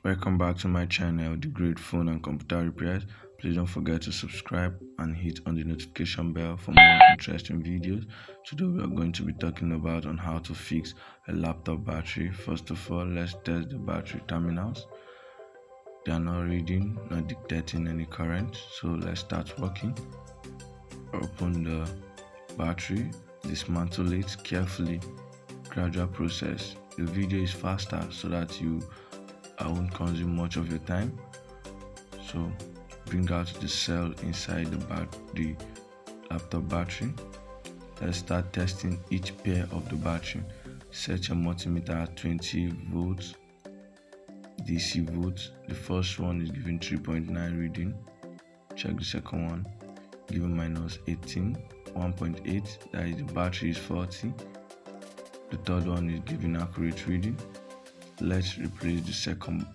Welcome back to my channel, The Great Phone and Computer Repairs. Please don't forget to subscribe and hit on the notification bell for more interesting videos. Today we are going to be talking about on how to fix a laptop battery. First of all, let's test the battery terminals. They are not reading, not dictating any current. So let's start working. Open the battery, dismantle it carefully. Gradual process. The video is faster so that I won't consume much of your time. So bring out the cell inside the laptop battery. Let's start testing each pair of the battery. Set your multimeter at 20 volts DC volts. The first one is giving 3.9 reading. Check the second one, giving minus 18, 1.8. That is, the battery is faulty. The third one is giving accurate reading. Let's replace the second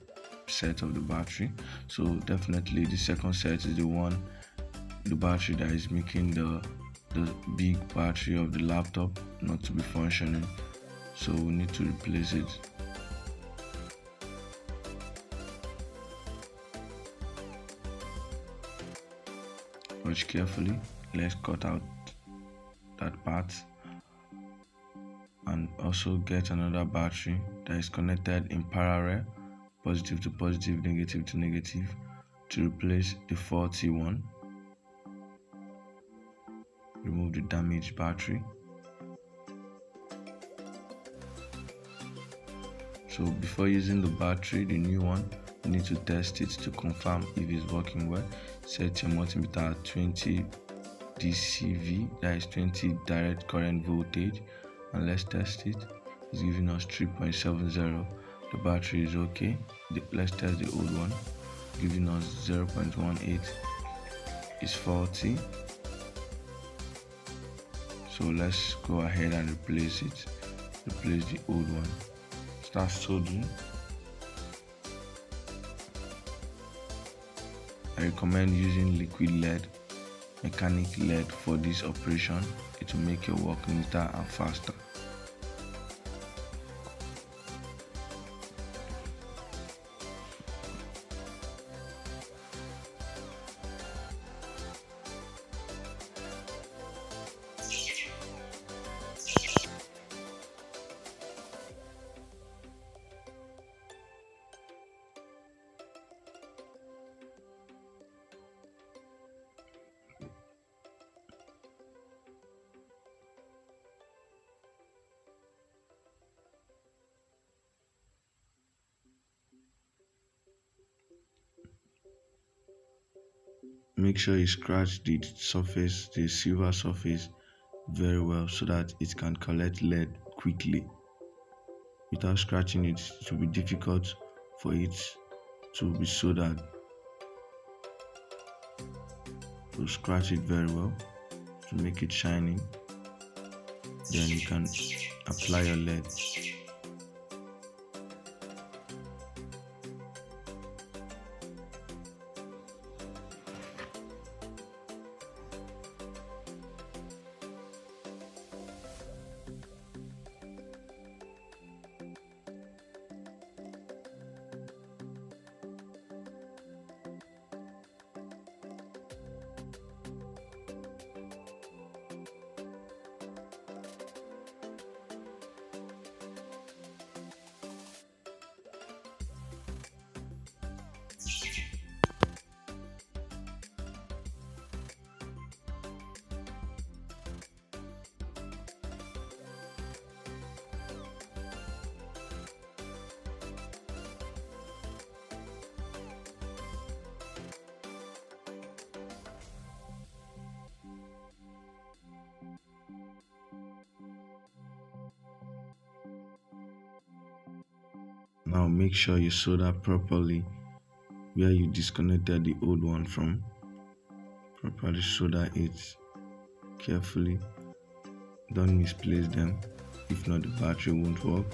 set of the battery. So definitely the second set is the battery that is making the big battery of the laptop not to be functioning, so we need to replace it. Watch carefully. Let's cut out that part and also get another battery that is connected in parallel, positive to positive, negative to negative, to replace the faulty one. Remove the damaged battery. So before using the battery, the new one, you need to test it to confirm if it's working well. Set your multimeter at 20 DCV, that is 20 direct current voltage, and let's test it. It's giving us 3.70. The battery is okay. Let's test the old one, giving us 0.18. It's faulty. So let's go ahead and replace it. Replace the old one. Start soldering. I recommend using liquid lead, mechanic lead for this operation. It will make your work neater and faster. Make sure you scratch the surface, the silver surface, very well so that it can collect lead quickly. Without scratching it, it will be difficult for it to be soldered. So scratch it very well to make it shining. Then you can apply your lead. Now make sure you solder properly where you disconnected the old one from. Properly solder it carefully. Don't misplace them, if not the battery won't work.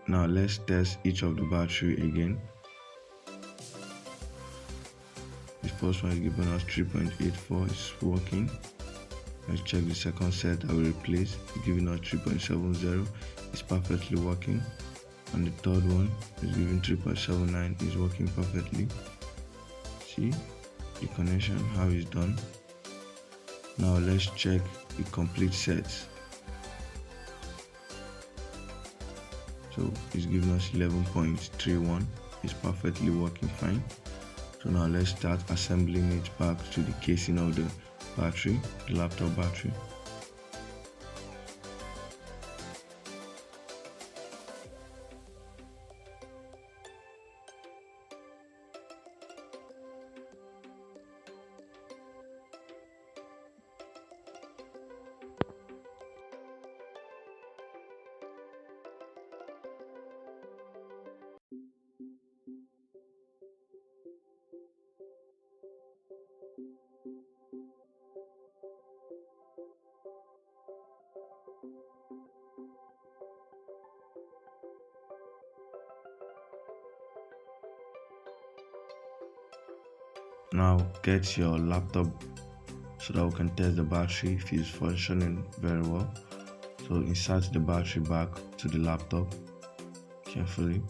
Now let's test each of the battery again. first one is giving us 3.84, it's working. Let's check the second set that we replaced, it's giving us 3.70, it's perfectly working. And the third one is giving 3.79, is working perfectly. See the connection, how it's done. Now let's check the complete sets. So it's giving us 11.31, it's perfectly working fine. So now let's start assembling it back to the casing of the battery, the laptop battery. Now get your laptop so that we can test the battery if it's functioning very well. So insert the battery back to the laptop carefully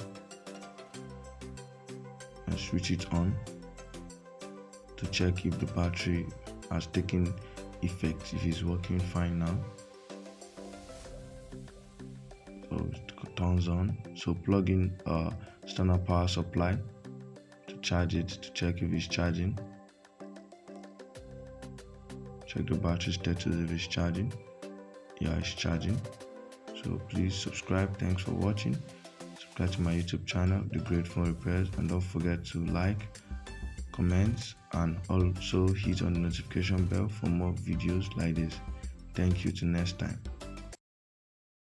and switch it on to check if the battery has taken effect, if it's working fine now. So it turns on. So plug in a standard power supply to charge it, to check if it's charging. Check the battery status if it's charging. Yeah, it's charging. So please subscribe. Thanks for watching. Subscribe to my YouTube channel, The Great Phone Repairs, and don't forget to like, comment, and also hit on the notification bell for more videos like this. Thank you, till next time.